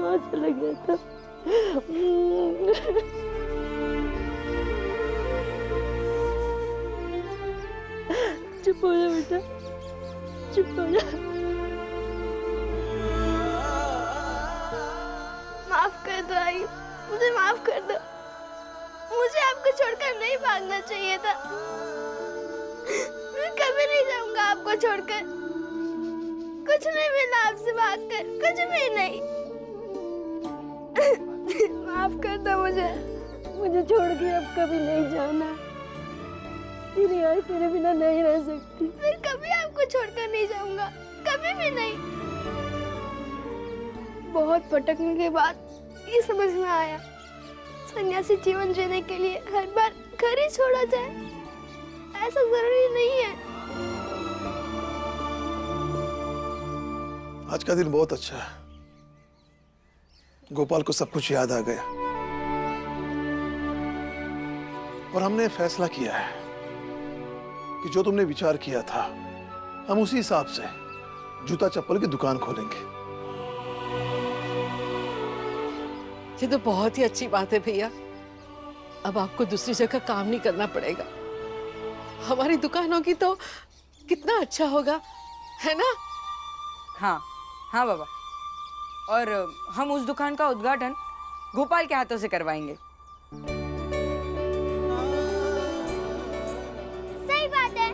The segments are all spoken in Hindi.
कहाँ चला गया था? चुप हो जा बेटा, चुप हो जा। माफ कर दो आई, मुझे माफ कर दो। मुझे आपको छोड़कर नहीं भागना चाहिए था। मैं कभी नहीं जाऊंगा आपको छोड़कर। कुछ नहीं मिला आपसे भागकर, कुछ भी नहीं। माफ कर दो मुझे छोड़ के अब कभी नहीं जाना। तेरी आई तेरे बिना नहीं रह सकती। फिर कभी आपको छोड़कर नहीं जाऊंगा, कभी भी नहीं। बहुत भटकने के बाद ये समझ में आया, सन्यासी जीवन जीने के लिए हर बार घर ही छोड़ा जाए ऐसा जरूरी नहीं है। आज का दिन बहुत अच्छा है। गोपाल को सब कुछ याद आ गया और हमने फैसला किया है कि जो तुमने विचार किया था हम उसी हिसाब से जूता चप्पल की दुकान खोलेंगे। ये तो बहुत ही अच्छी बात है भैया। अब आपको दूसरी जगह काम नहीं करना पड़ेगा। हमारी दुकान होगी तो कितना अच्छा होगा, है ना? हाँ हाँ बाबा, और हम उस दुकान का उद्घाटन गोपाल के हाथों से करवाएंगे। सही बात है।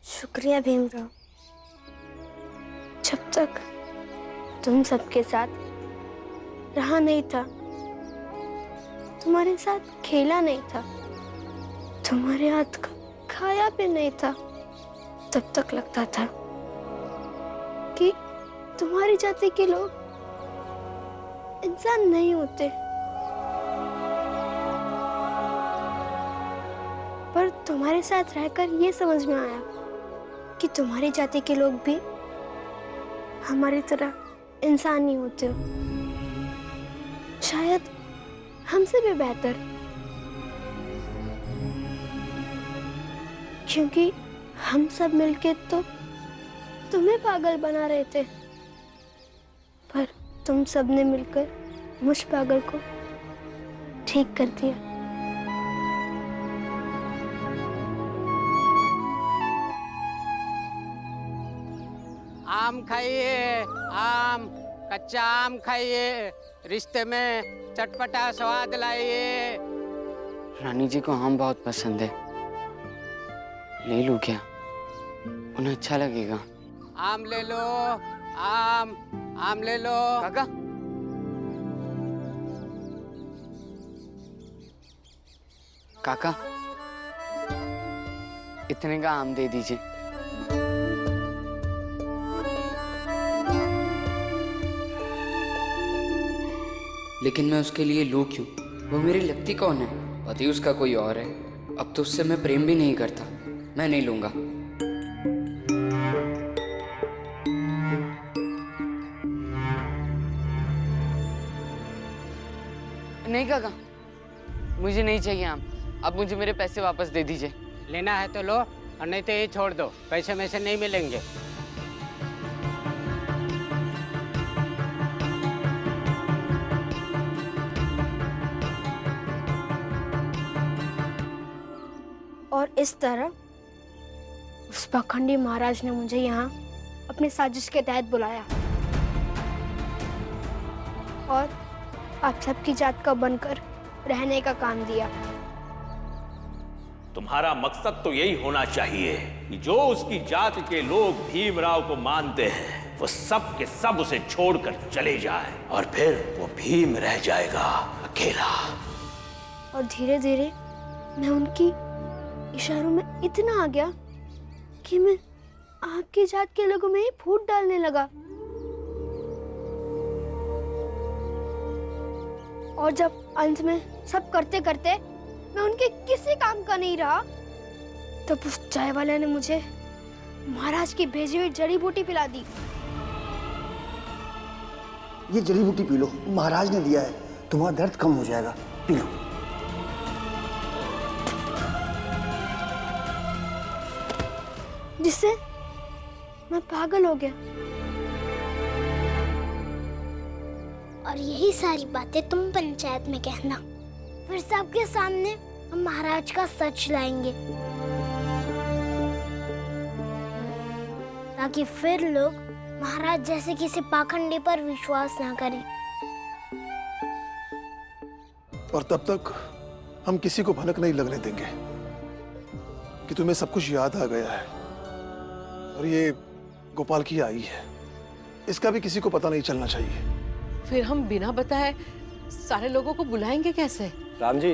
शुक्रिया भीमराव, जब तक तुम सबके साथ रहा नहीं था, तुम्हारे साथ खेला नहीं था, तुम्हारे हाथ का खाया भी नहीं था, तब तक लगता था कि तुम्हारी जाति के लोग इंसान नहीं होते। पर तुम्हारे साथ रहकर ये समझ में आया कि तुम्हारी जाति के लोग भी हमारी तरह इंसान नहीं होते, शायद हमसे भी बेहतर, क्योंकि हम सब मिलके तो तुम्हें पागल बना रहे थे, पर तुम सब ने मिलकर मुझ पागल को ठीक कर दिया। आम खाइए, आम, कच्चा आम खाइए, रिश्ते में चटपटा स्वाद लाइए। रानी जी को आम बहुत पसंद है, ले लूं क्या? उन्हें अच्छा लगेगा। आम ले लो, आम, आम ले लो। काका, काका, इतने का आम दे दीजिए। लेकिन मैं उसके लिए लूं क्यों? वो मेरी लगती कौन है? पति उसका कोई और है। अब तो उससे मैं प्रेम भी नहीं करता। मैं नहीं लूंगा। नहीं काका, मुझे नहीं चाहिए आम। अब मुझे मेरे पैसे वापस दे दीजिए। लेना है तो लो, और नहीं तो ये छोड़ दो, पैसे में से नहीं मिलेंगे। और इस तरह उस पाखंडी महाराज ने मुझे यहाँ अपनी साजिश के तहत बुलाया और आप सबकी जात का बनकर रहने का काम दिया। तुम्हारा मकसद तो यही होना चाहिए कि जो उसकी जाति के लोग भीमराव को मानते हैं वो सब के सब उसे छोड़कर चले जाए और फिर वो भीम रह जाएगा अकेला। और धीरे धीरे मैं उनकी इशारों में इतना आ गया कि मैं आपकी जात के लोगों में ही फूट डालने लगा। और जब अंत में सब करते करते मैं उनके किसी काम का नहीं रहा, तब उस चाय वाले ने मुझे महाराज की भेजी हुई जड़ी बूटी पिला दी। ये जड़ी बूटी पी लो, महाराज ने दिया है। तुम्हारा दर्द कम हो जाएगा, पी लो। जिससे मैं पागल हो गया। और यही सारी बातें तुम पंचायत में कहना, फिर सबके सामने हम महाराज का सच लाएंगे, ताकि फिर लोग महाराज जैसे किसी पाखंडी पर विश्वास ना करें। और तब तक हम किसी को भनक नहीं लगने देंगे कि तुम्हें सब कुछ याद आ गया है और ये गोपाल की आई है, इसका भी किसी को पता नहीं चलना चाहिए। फिर हम बिना बताए सारे लोगों को बुलाएंगे कैसे? राम जी,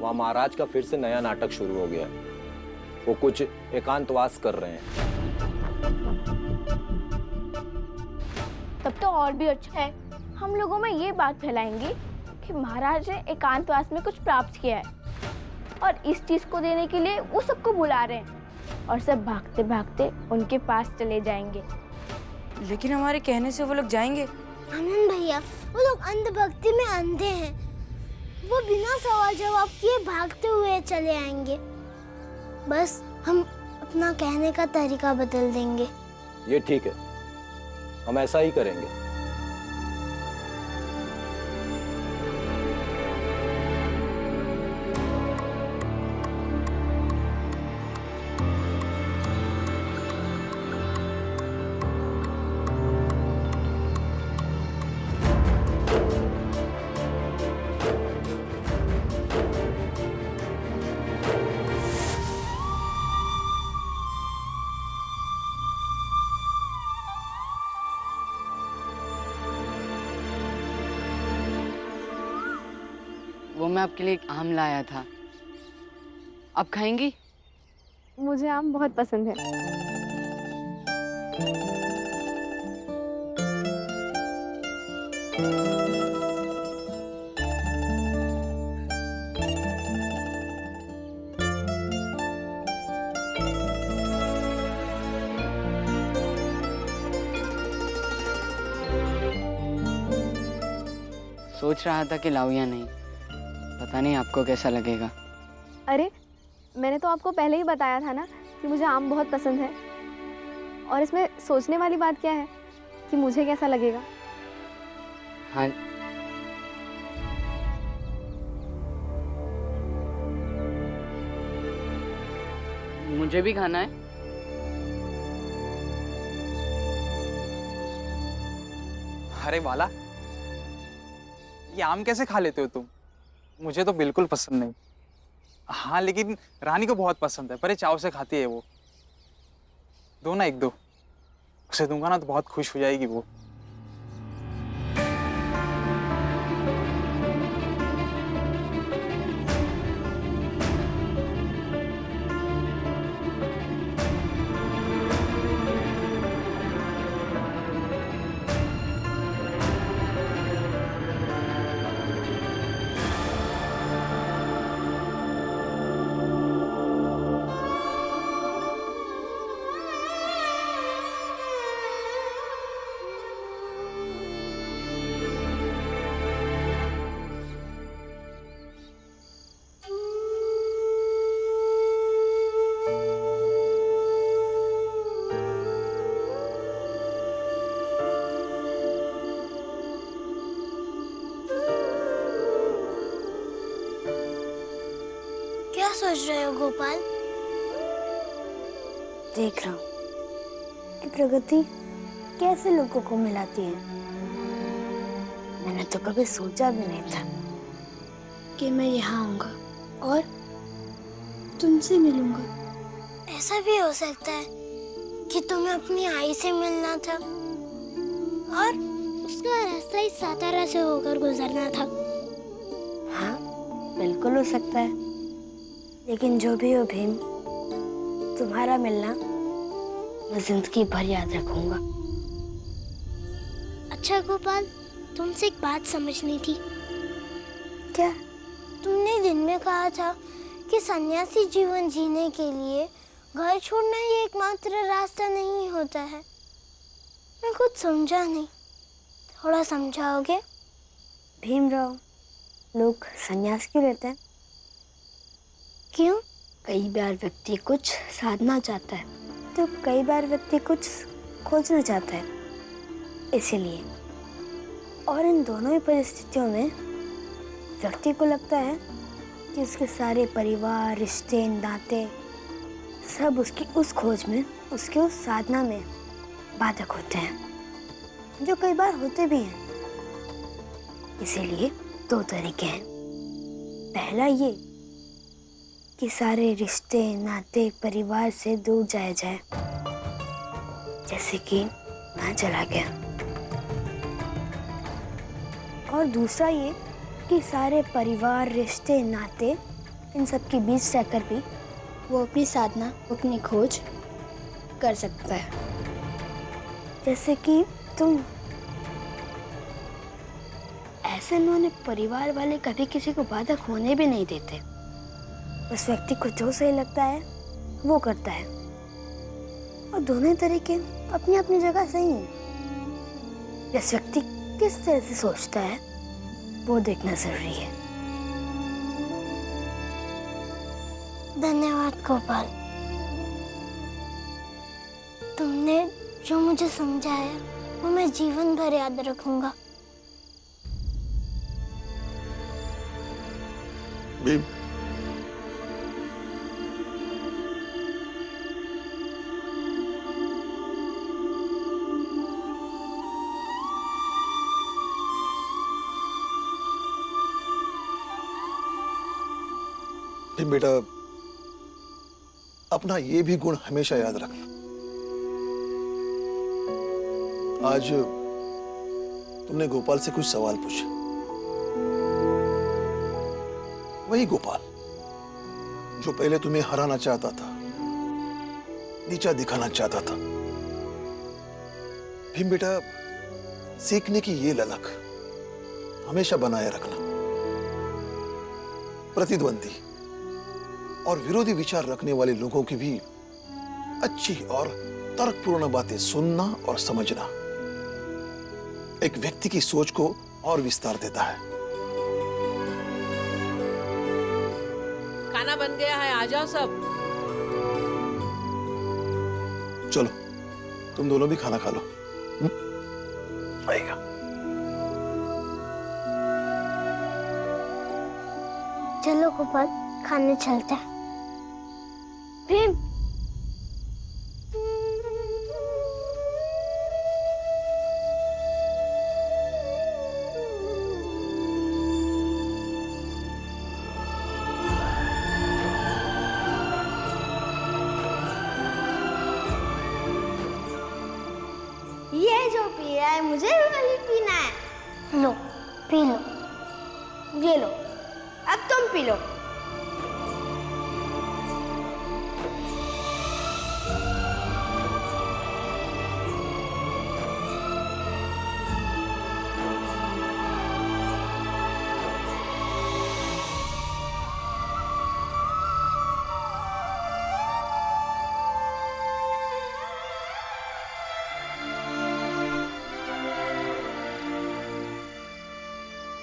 वहाँ महाराज का फिर से नया नाटक शुरू हो गया है। वो कुछ एकांतवास कर रहे हैं। तब तो और भी अच्छा है, हम लोगों में ये बात फैलाएंगे कि महाराज ने एकांतवास में कुछ प्राप्त किया है और इस चीज को देने के लिए वो सबको बुला रहे हैं और सब भागते भागते उनके पास चले जाएंगे। लेकिन हमारे कहने से वो लोग जाएंगे? आनंद भैया, वो लोग अंधभक्ति में अंधे हैं, वो बिना सवाल जवाब किए भागते हुए चले आएंगे। बस हम अपना कहने का तरीका बदल देंगे। ये ठीक है, हम ऐसा ही करेंगे। वो मैं आपके लिए एक आम लाया था, आप खाएंगी? मुझे आम बहुत पसंद है। सोच रहा था कि लाऊं या नहीं, पता नहीं आपको कैसा लगेगा। अरे, मैंने तो आपको पहले ही बताया था ना कि मुझे आम बहुत पसंद है। और इसमें सोचने वाली बात क्या है कि मुझे कैसा लगेगा? हाँ, मुझे भी खाना है। अरे वाला, ये आम कैसे खा लेते हो तुम? मुझे तो बिल्कुल पसंद नहीं। हाँ, लेकिन रानी को बहुत पसंद है, बड़े चाव से खाती है वो। दो ना, एक दो, उसे दूंगा ना तो बहुत खुश हो जाएगी वो। क्या सोच रहे हो गोपाल? देख रहा हूँ कि प्रगति कैसे लोगों को मिलाती है। मैंने तो कभी सोचा भी नहीं था कि मैं यहाँ आऊंगा और तुमसे मिलूंगा। ऐसा भी हो सकता है कि तुम्हें अपनी आई से मिलना था और उसका रास्ता इस सातारा से होकर गुजरना था। हाँ, बिल्कुल हो सकता है। लेकिन जो भी हो भीम, तुम्हारा मिलना मैं जिंदगी भर याद रखूंगा। अच्छा गोपाल, तुमसे एक बात समझनी थी। क्या? तुमने दिन में कहा था कि सन्यासी जीवन जीने के लिए घर छोड़ना ही एकमात्र रास्ता नहीं होता है। मैं कुछ समझा नहीं। थोड़ा समझाओगे? भीमराव, लोग संन्यास क्यों लेते हैं? क्यों? कई बार व्यक्ति कुछ साधना चाहता है, तो कई बार व्यक्ति कुछ खोजना चाहता है, इसीलिए। और इन दोनों ही परिस्थितियों में व्यक्ति को लगता है कि उसके सारे परिवार, रिश्ते, नाते सब उसकी उस खोज में, उसकी उस साधना में बाधक होते हैं, जो कई बार होते भी हैं। इसीलिए दो तरीके हैं। पहला ये कि सारे रिश्ते, नाते, परिवार से दूर जाया जाए, जैसे कि मैं चला गया। और दूसरा ये कि सारे परिवार, रिश्ते, नाते, इन सब के बीच रहकर भी वो अपनी साधना, अपनी खोज कर सकता है। जैसे कि तुम। ऐसे में उन्हें परिवार वाले कभी किसी को बाधक होने भी नहीं देते। उस व्यक्ति को जो सही लगता है वो करता है, और दोनों तरीके अपनी अपनी जगह सही हैं। जिस व्यक्ति किस तरह से सोचता है वो देखना जरूरी है। धन्यवाद गोपाल, तुमने जो मुझे समझाया वो मैं जीवन भर याद रखूंगा। भीम, भीम बेटा, अपना ये भी गुण हमेशा याद रखना। आज तुमने गोपाल से कुछ सवाल पूछे। वही गोपाल जो पहले तुम्हें हराना चाहता था, नीचा दिखाना चाहता था। भीम बेटा, सीखने की ये ललक हमेशा बनाए रखना। प्रतिद्वंदी और विरोधी विचार रखने वाले लोगों की भी अच्छी और तर्कपूर्ण बातें सुनना और समझना एक व्यक्ति की सोच को और विस्तार देता है। खाना बन गया है, आ जाओ सब। चलो, तुम दोनों भी खाना खा लो। आएगा। चलो गोपाल, खाने चलते हैं। भीम, ये जो पी रहा है मुझे भी वही पीना है। लो, पी लो। ये लो, अब तुम पी लो।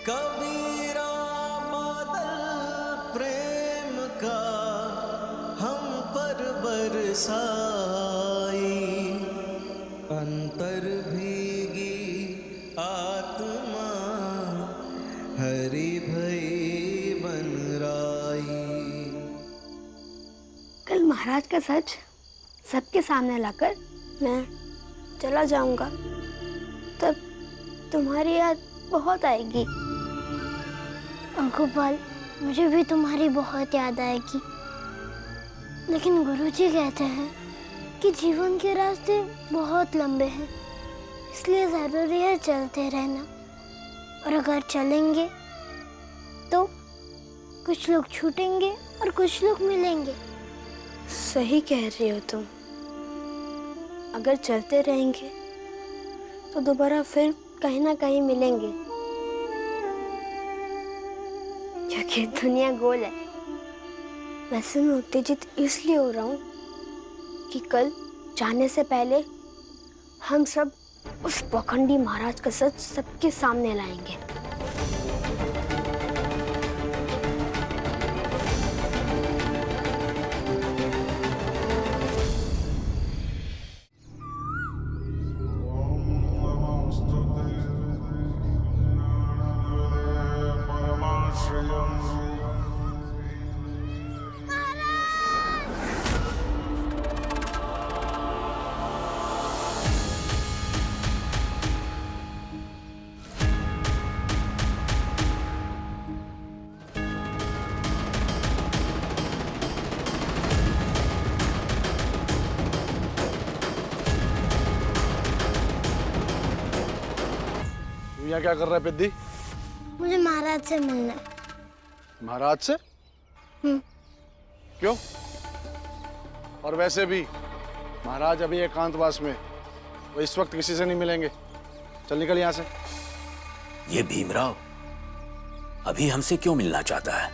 कबीरा बादल प्रेम का हम पर बरसाई, अंतर भीगी आत्मा हरि भई बनराई। कल महाराज का सच सबके सामने लाकर मैं चला जाऊंगा, तब तुम्हारी याद बहुत आएगी। गोपाल, मुझे भी तुम्हारी बहुत याद आएगी, लेकिन गुरुजी कहते हैं कि जीवन के रास्ते बहुत लंबे हैं, इसलिए जरूरी है चलते रहना। और अगर चलेंगे तो कुछ लोग छूटेंगे और कुछ लोग मिलेंगे। सही कह रही हो तुम। अगर चलते रहेंगे तो दोबारा फिर कहीं ना कहीं मिलेंगे, क्योंकि दुनिया गोल है। वैसे मैं उत्तेजित इसलिए हो रहा हूँ कि कल जाने से पहले हम सब उस पखंडी महाराज का सच सबके सामने लाएंगे। यहाँ क्या कर रहा है पेद्दी? मुझे महाराज से मिलना है। महाराज से? क्यों? और वैसे भी महाराज अभी एकांतवास में, वो इस वक्त किसी से नहीं मिलेंगे। चल निकल यहाँ से। ये भीमराव अभी हमसे क्यों मिलना चाहता है?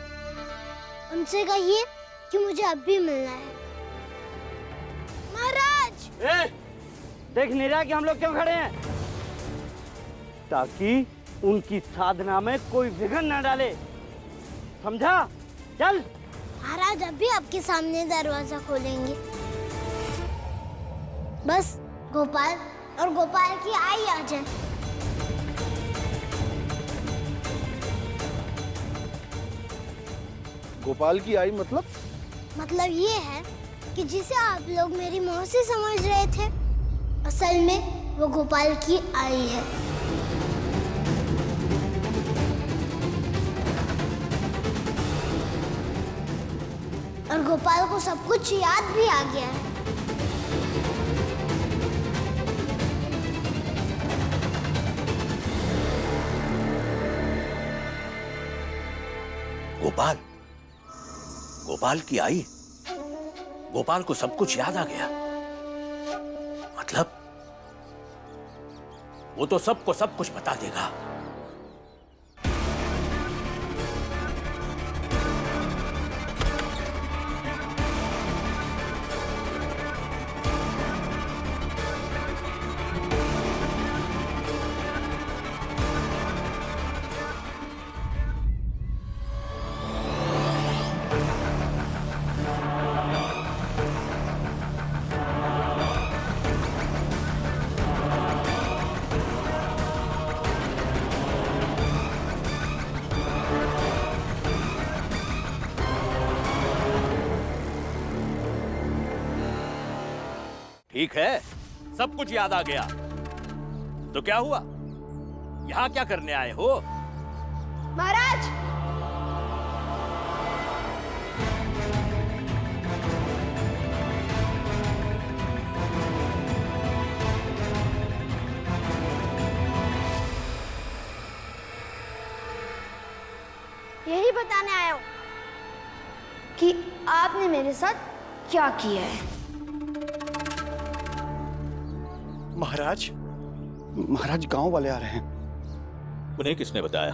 उनसे कहिए कि मुझे अब भी मिलना है। महाराज! देख नहीं रहा कि हम लोग क्यों खड़े हैं? ताकि उनकी साधना में कोई विघ्न न डाले, समझा? चल। महाराज अभी आपके सामने दरवाजा खोलेंगे। बस गोपाल और गोपाल की आई आ जाए। गोपाल की आई मतलब? मतलब ये है कि जिसे आप लोग मेरी मौसी समझ रहे थे, असल में वो गोपाल की आई है। और गोपाल को सब कुछ याद भी आ गया है। गोपाल? गोपाल की आई? गोपाल को सब कुछ याद आ गया? मतलब वो तो सबको सब कुछ बता देगा। ठीक है, सब कुछ याद आ गया। तो क्या हुआ? यहाँ क्या करने आए हो? महाराज! यही बताने आया हूँ कि आपने मेरे साथ क्या किया है। महाराज, महाराज गांव वाले आ रहे हैं। उन्हें किसने बताया?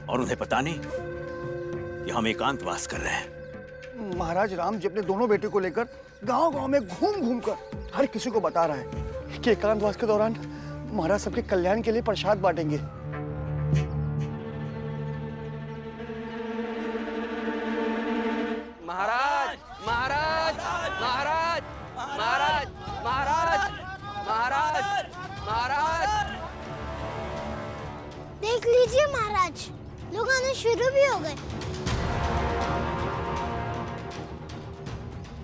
और उन्हें पता नहीं कि हम एकांतवास कर रहे हैं? महाराज राम जी अपने दोनों बेटे को लेकर गांव-गांव में घूम कर हर किसी को बता रहा है कि एकांतवास के दौरान महाराज सबके कल्याण के लिए प्रसाद बांटेंगे। महाराज महाराज महाराज महाराज महाराज महाराज महाराज देख लीजिए महाराज, लोग आने शुरू भी हो गए।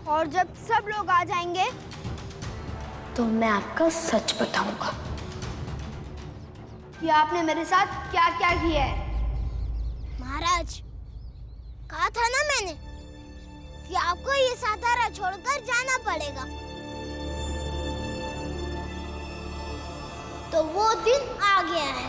और जब सब लोग आ जाएंगे तो मैं आपका सच बताऊंगा कि आपने मेरे साथ क्या क्या किया है। महाराज, कहा था ना मैंने कि आपको ये सातारा छोड़कर जाना पड़ेगा। तो वो दिन आ गया है।